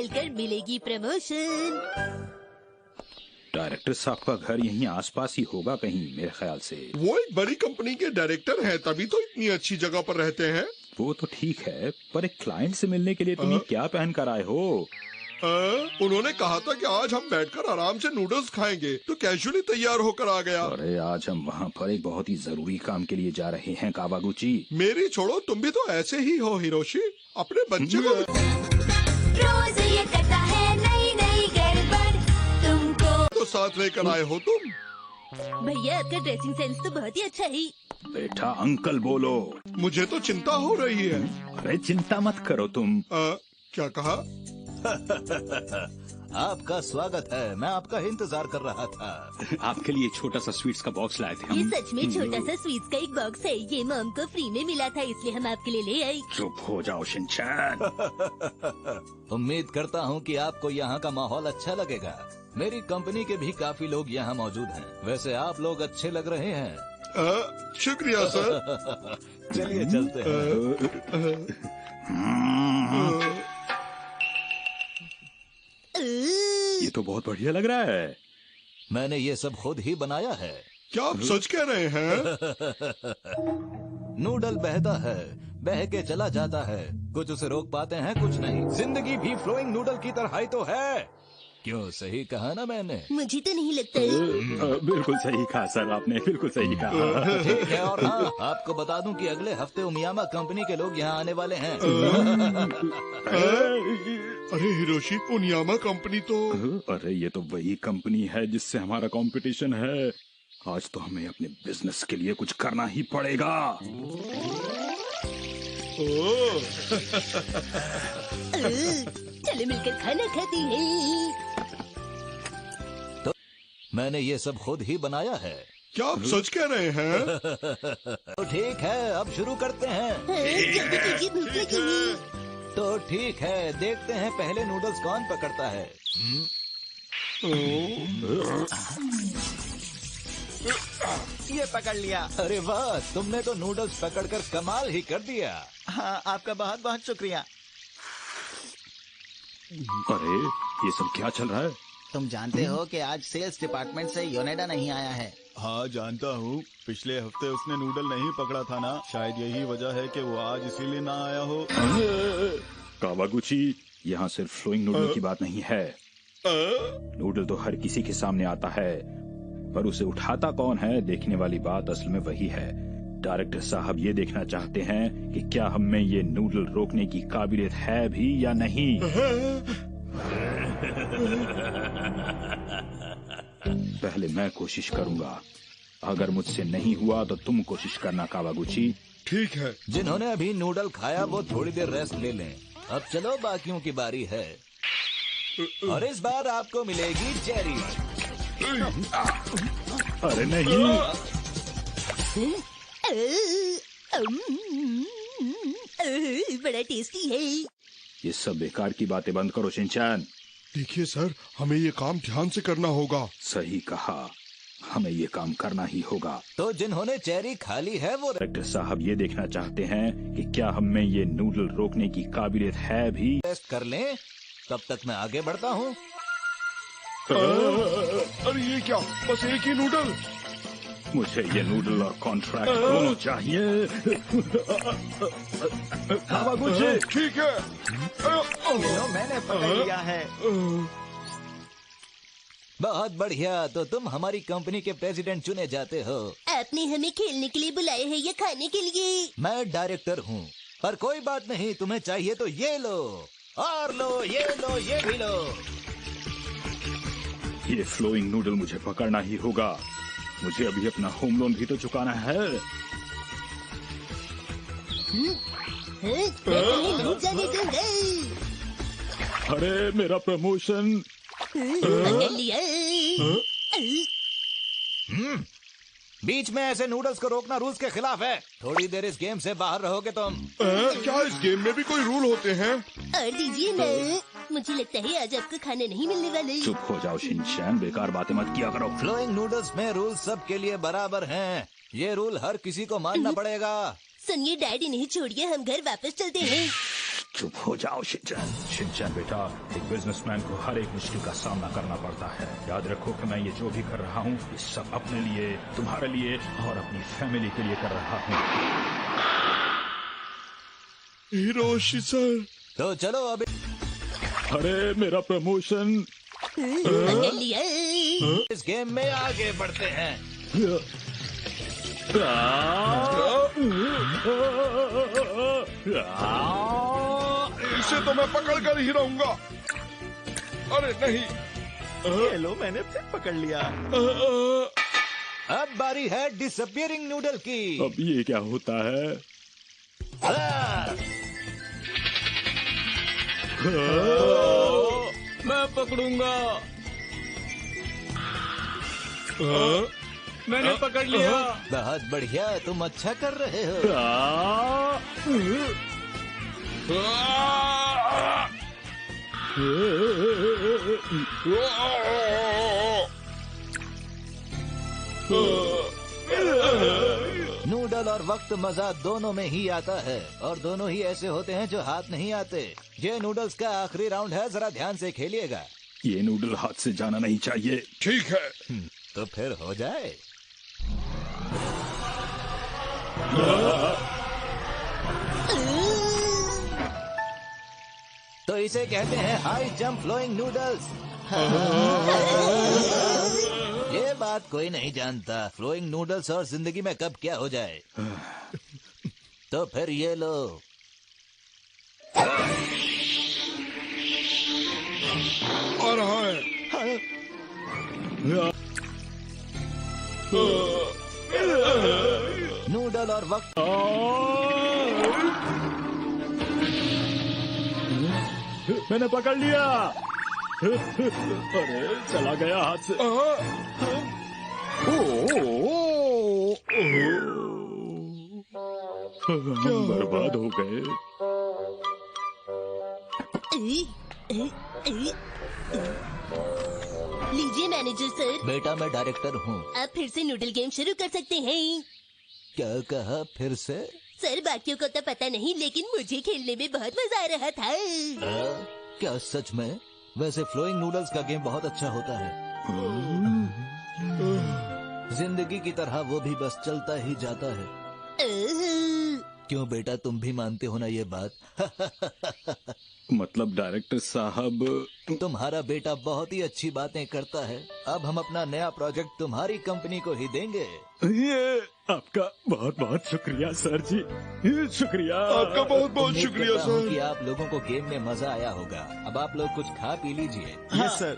मिलकर मिलेगी promotion. Director साहब का घर यहीं आसपास ही होगा कहीं, मेरे ख्याल से। वो एक बड़ी कंपनी के डायरेक्टर हैं, तभी तो इतनी अच्छी जगह पर रहते हैं। वो तो ठीक है, पर एक क्लाइंट से मिलने के लिए तुम ये क्या पहन कर आए हो? उन्होंने कहा था कि आज हम बैठकर आराम से नूडल्स खाएंगे, तो कैजुअली तैयार होकर आ गया। अरे आज हम वहाँ पर एक बहुत ही जरूरी काम के लिए जा रहे हैं कावागुची। मेरी छोड़ो, तुम भी तो ऐसे ही हो हिरोशी। अपने बच्चे को रोज ये करता है नई नई गड़बड़, तुमको तो साथ लेकर आए हो तुम। भैया आपका ड्रेसिंग सेंस तो बहुत ही अच्छा है। बेटा अंकल बोलो। मुझे तो चिंता हो रही है। अरे चिंता मत करो तुम। क्या कहा? आपका स्वागत है, मैं आपका इंतजार कर रहा था। आपके लिए छोटा सा स्वीट्स का बॉक्स लाए थे ये हम। सच में छोटा सा स्वीट्स का एक बॉक्स है। ये मॉम को फ्री में मिला था, इसलिए हम आपके लिए ले आए। चुप हो जाओ शिनचैन। उम्मीद करता हूँ कि आपको यहाँ का माहौल अच्छा लगेगा। मेरी कंपनी के भी काफी लोग यहाँ मौजूद हैं। वैसे आप लोग अच्छे लग रहे हैं। शुक्रिया सर। चलिए चलते हैं। ये तो बहुत बढ़िया लग रहा है। मैंने ये सब खुद ही बनाया है। क्या आप सच कह रहे हैं? नूडल बहता है, बह के चला जाता है, कुछ उसे रोक पाते हैं, कुछ नहीं। जिंदगी भी फ्लोइंग नूडल की तरह ही तो है। क्यों, सही कहा ना मैंने? मुझे तो नहीं लगता है। बिल्कुल सही कहा सर आपने, बिल्कुल सही कहा। ठीक है, और हाँ, आपको बता दूं कि अगले हफ्ते उमियामा कंपनी के लोग यहाँ आने वाले हैं। अरे हिरोशी, उनियामा कंपनी तो। अरे ये तो वही कंपनी है जिससे हमारा कंपटीशन है। आज तो हमें अपने बिजनेस के लिए कुछ करना ही पड़ेगा। चलो मिलकर खाना खाते हैं। तो मैंने ये सब खुद ही बनाया है। क्या आप सच कह रहे हैं? तो ठीक है, अब शुरू करते हैं। जल्दी कीजिए, भूख लगी है। तो ठीक है, देखते हैं पहले नूडल्स कौन पकड़ता है। ये पकड़ लिया। अरे वाह, तुमने तो नूडल्स पकड़कर कमाल ही कर दिया। हाँ, आपका बहुत बहुत शुक्रिया। अरे ये सब क्या चल रहा है? तुम जानते हो कि आज सेल्स डिपार्टमेंट से योनेडा नहीं आया है। हाँ जानता हूँ, पिछले हफ्ते उसने नूडल नहीं पकड़ा था ना, शायद यही वजह है कि वो आज इसीलिए ना आया हो। कावागुची, यहाँ सिर्फ फ्लोइंग नूडल की बात नहीं है। नूडल तो हर किसी के सामने आता है, पर उसे उठाता कौन है, देखने वाली बात असल में वही है। डायरेक्टर साहब ये देखना चाहते हैं कि क्या हम में ये नूडल रोकने की काबिलियत है भी या नहीं। पहले मैं कोशिश करूंगा, अगर मुझसे नहीं हुआ तो तुम कोशिश करना कावागुची। ठीक है। जिन्होंने अभी नूडल खाया वो थोड़ी देर रेस्ट ले लें। अब चलो, बाकियों की बारी है, और इस बार आपको मिलेगी चेरी। अरे नहीं। बड़ा टेस्टी है। ये सब बेकार की बातें बंद करो शिनचैन। देखिए सर, हमें ये काम ध्यान से करना होगा। सही कहा, हमें ये काम करना ही होगा। तो जिन्होंने चेरी खा ली है वो डायरेक्टर साहब ये देखना चाहते हैं कि क्या हम में ये नूडल रोकने की काबिलियत है भी। टेस्ट कर लें, तब तक मैं आगे बढ़ता हूँ। अरे ये क्या, बस एक ही नूडल? मुझे ये नूडल और कॉन्ट्रैक्ट दोनों चाहिए। कावागुची। ठीक है। मैंने पकड़ लिया है। बहुत बढ़िया, तो तुम हमारी कंपनी के प्रेसिडेंट चुने जाते हो। आपने हमें खेलने के लिए बुलाया है या खाने के लिए? मैं डायरेक्टर हूँ, पर कोई बात नहीं, तुम्हें चाहिए तो ये लो, और लो, ये लो, ये भी लो। ये फ्लोइंग नूडल मुझे पकड़ना ही होगा। मुझे अभी अपना होम लोन भी तो चुकाना है। नहीं जाने दूंगा। अरे मेरा प्रमोशन। पकड़ लिया। बीच में ऐसे नूडल्स को रोकना रूल्स के खिलाफ है। थोड़ी देर इस गेम से बाहर रहोगे तुम। क्या इस गेम में भी कोई रूल होते हैं? और दीजिए ना, मुझे लगता है आज आपको खाना नहीं मिलने वाले। चुप हो जाओ शिनचैन, बेकार बातें मत किया करो। फ्लोइंग नूडल्स में रूल सबके लिए बराबर हैं। ये रूल हर किसी को मानना पड़ेगा। सुनिए डैडी, नहीं छोड़िए, हम घर वापस चलते हैं। चुप हो जाओ शिनचैन। शिनचैन बेटा, एक बिजनेसमैन को हर एक मुश्किल का सामना करना पड़ता है। याद रखो कि मैं ये जो भी कर रहा हूँ ये सब अपने लिए, तुम्हारे लिए और अपनी फैमिली के लिए कर रहा हूँ। Hiroshi sir. तो चलो अभी। अरे मेरा प्रमोशन। पकड़ लिया। इस गेम में आगे बढ़ते हैं। इसे तो मैं पकड़ कर ही रहूंगा। अरे नहीं। ये लो, मैंने फिर पकड़ लिया। अब बारी है डिसअपियरिंग नूडल की। अब ये क्या होता है? मैं पकड़ूंगा। मैंने पकड़ लिया। बहुत बढ़िया, तुम अच्छा कर रहे हो। नूडल और वक्त मजा दोनों में ही आता है और दोनों ही ऐसे होते हैं जो हाथ नहीं आते। ये नूडल्स का आखिरी राउंड है, जरा ध्यान से खेलिएगा। ये नूडल हाथ से जाना नहीं चाहिए। ठीक है। तो फिर हो जाए। तो इसे कहते हैं हाई जंप फ्लोइंग नूडल्स। ये बात कोई नहीं जानता, फ्लोइंग नूडल्स और जिंदगी में कब क्या हो जाए। तो फिर ये लो। आ रहा है। नूडल और वक्त। मैंने पकड़ लिया। अरे चला गया हाथ से। हम बर्बाद हो गए। लीजिए मैनेजर सर, बेटा मैं डायरेक्टर हूँ। अब फिर से नूडल गेम शुरू कर सकते हैं। क्या कहा फिर से? सर बाकियों को तो पता नहीं, लेकिन मुझे खेलने में बहुत मजा आ रहा था। क्या सच में? वैसे फ्लोइंग नूडल्स का गेम बहुत अच्छा होता है। जिंदगी की तरह वो भी बस चलता ही जाता है। क्यों बेटा, तुम भी मानते हो ना ये बात? मतलब डायरेक्टर साहब, तुम्हारा बेटा बहुत ही अच्छी बातें करता है। अब हम अपना नया प्रोजेक्ट तुम्हारी कंपनी को ही देंगे। ये आपका बहुत बहुत शुक्रिया सर जी। शुक्रिया आपका बहुत बहुत उम्मीद शुक्रिया करता हूँ सर। कि आप लोगों को गेम में मजा आया होगा। अब आप लोग कुछ खा पी लीजिए। Yes sir.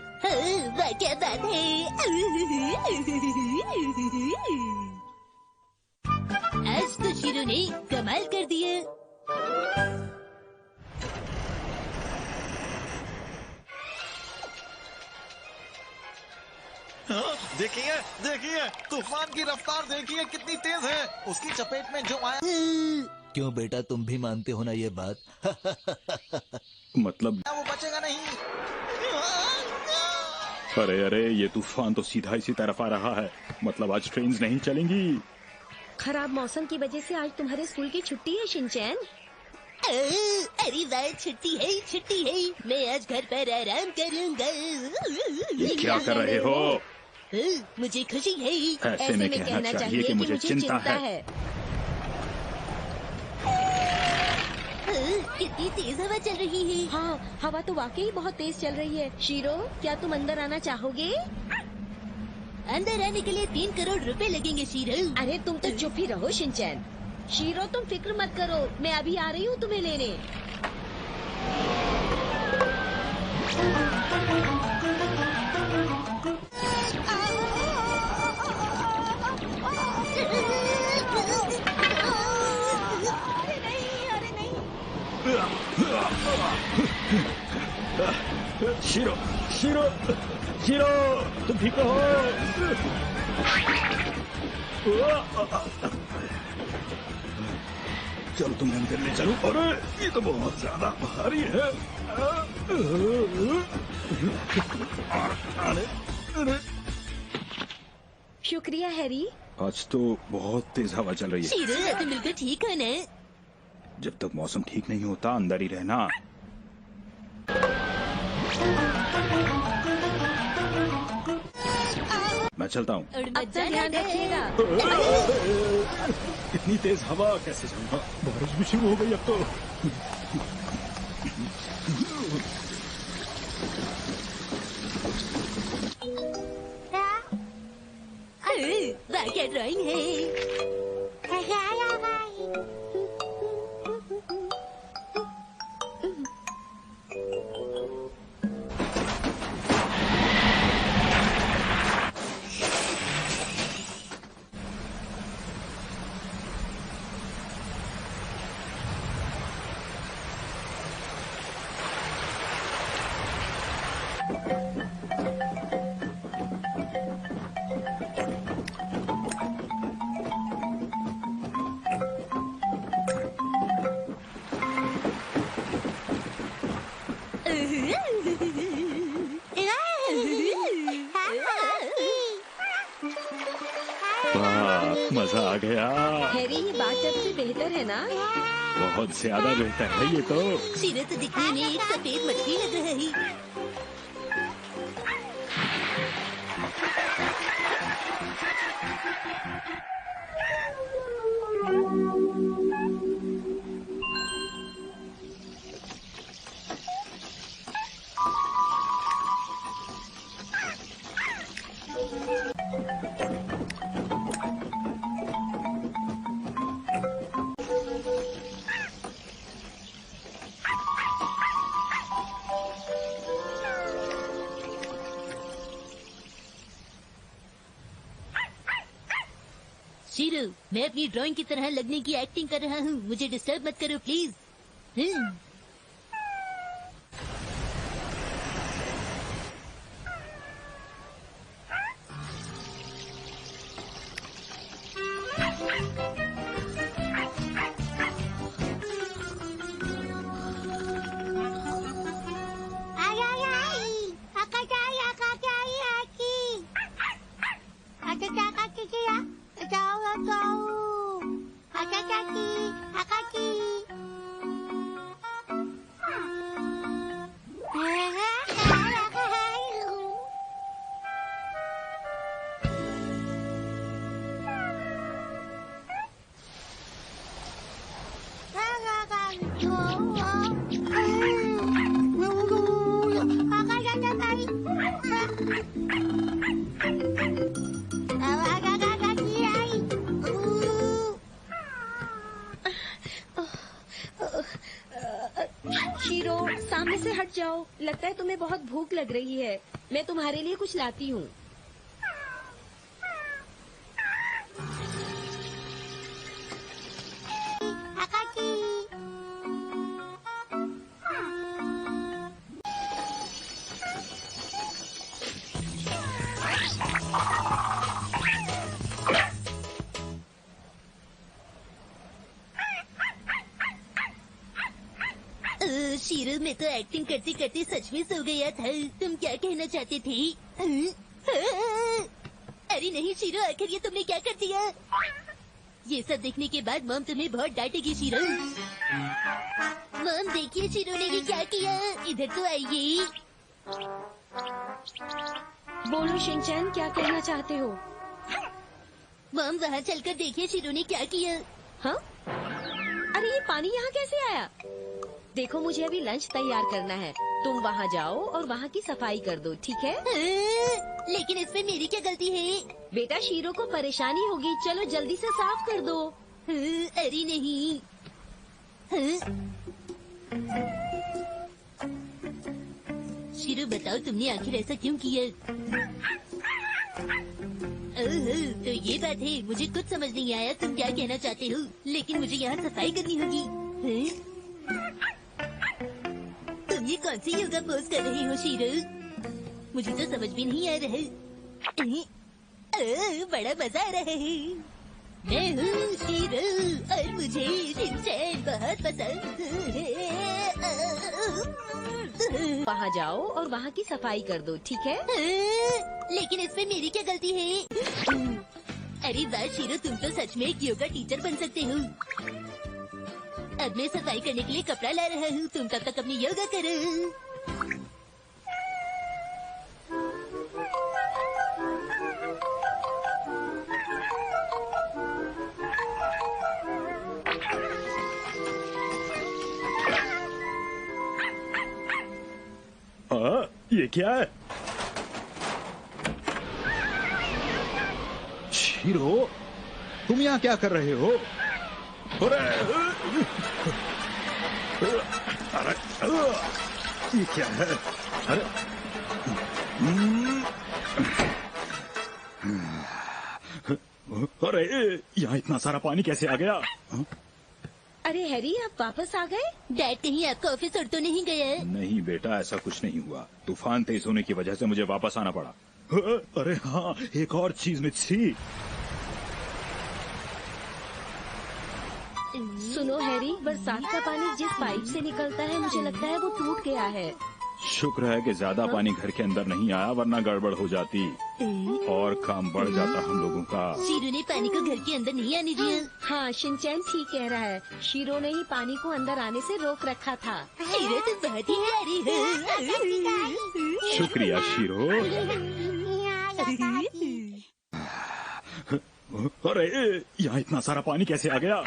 वाह क्या बात है। आज तो शीरो ने कमाल कर दिया। देखिए देखिए, तूफान की रफ्तार देखिए कितनी तेज है। उसकी चपेट में जो आया क्यों बेटा, तुम भी मानते हो ना ये बात? मतलब वो बचेगा नहीं। अरे अरे, ये तूफान तो सीधा इसी तरफ आ रहा है। मतलब आज ट्रेन्स नहीं चलेंगी। खराब मौसम की वजह से आज तुम्हारे स्कूल की छुट्टी है शिनचैन। अरे वाह, छुट्टी है। मैं आज घर पर आराम करूंगा। ये क्या कर रहे हो? मुझे खुशी है। ऐसे में कहना चाहिए कि मुझे चिंता है। कितनी तेज हवा चल रही है। हाँ, हवा तो वाकई बहुत तेज चल रही है। शीरो, क्या तुम अंदर आना चाहोगे? अंदर आने के लिए 3 करोड़ रुपए लगेंगे शीरो। अरे तुम तो चुप ही रहो शिनचैन। शीरो तुम फिक्र मत करो, मैं अभी आ रही हूँ तुम्हें लेने। शीरो शीरो शीरो, तुम ठीक हो? चलो तुम्हें अंदर ले चलो। अरे ये तो बहुत ज्यादा भारी है। शुक्रिया हैरी। आज तो बहुत तेज हवा चल रही है। शीरो तुम बिल्कुल ठीक हो ना? जब तक मौसम ठीक नहीं होता अंदर ही रहना। मैं चलता हूँ। अपना ध्यान रखिएगा। इतनी तेज हवा कैसे जाऊंगा? बारिश भी शुरू हो गई अब तो। क्या ड्राइंग है? मजा आ गया। हैरी, ये बाथटब से बेहतर है ना? बहुत ज्यादा बेहतर है ये तो। शीरो तो दिखने में एक सफेद मछली लग रहा है। शीरो, मैं अपनी ड्राइंग की तरह लगने की एक्टिंग कर रहा हूँ। मुझे डिस्टर्ब मत करो प्लीज। शीरो, सामने से हट जाओ। लगता है तुम्हें बहुत भूख लग रही है। मैं तुम्हारे लिए कुछ लाती हूँ। शीरो, मैं तो एक्टिंग करते करते सच में सो गया था। तुम क्या कहना चाहते थे? अरे नहीं शीरो, आखिर ये तुमने क्या कर दिया? ये सब देखने के बाद मॉम तुम्हें बहुत डांटेगी शीरो। मॉम देखिए शीरो ने ये क्या किया। इधर तो आइए। बोलो शिनचैन, क्या कहना चाहते हो? मॉम, वहाँ चलकर देखिए शीरो ने क्या किया। हाँ? अरे ये पानी यहाँ कैसे आया? देखो, मुझे अभी लंच तैयार करना है। तुम वहाँ जाओ और वहाँ की सफाई कर दो, ठीक है? लेकिन इसमें मेरी क्या गलती है? बेटा, शीरो को परेशानी होगी। चलो जल्दी से साफ कर दो। अरे नहीं। शीरो, बताओ तुमने आखिर ऐसा क्यों किया? तो ये बात है। मुझे कुछ समझ नहीं आया तुम क्या कहना चाहते हो, लेकिन मुझे यहाँ सफाई करनी होगी। तुम ये कौन सी योगा पोज कर रही हो शीरो? मुझे तो समझ भी नहीं आ रहा है। बड़ा मजा आ रहा है। मैं हूँ शीरो और मुझे शिनचैन बहुत पसंद है। वहाँ जाओ और वहाँ की सफाई कर दो, ठीक है? लेकिन इसमें मेरी क्या गलती है? अरे वाह शीरो, तुम तो सच में एक योगा टीचर बन सकते हो। अब मैं सफाई करने के लिए कपड़ा ला रहा हूँ, तुम तब तक अपनी योगा करो। ये क्या है? शीरो, तुम यहाँ क्या कर रहे हो? अरे ये क्या है? अरे अरे यहाँ इतना सारा पानी कैसे आ गया? अरे हैरी, आप वापस आ गए? डैड कहीं आपका ऑफिस उड़ तो नहीं गया? नहीं बेटा, ऐसा कुछ नहीं हुआ। तूफान तेज होने की वजह से मुझे वापस आना पड़ा। अरे हाँ, एक और चीज मिस थी। सुनो हैरी, बरसात का पानी जिस पाइप से निकलता है मुझे लगता है वो टूट गया है। शुक्र है कि ज्यादा पानी घर के अंदर नहीं आया, वरना गड़बड़ हो जाती और काम बढ़ जाता हम लोगों का। शीरो ने पानी को घर के अंदर नहीं आने दिया। हाँ, शिनचैन ठीक कह रहा है। शीरो ने ही पानी को अंदर आने से रोक रखा था। शीरो तो बहुत ही प्यारी है। शुक्रिया शीरो। अरे यहाँ इतना सारा पानी कैसे आ गया?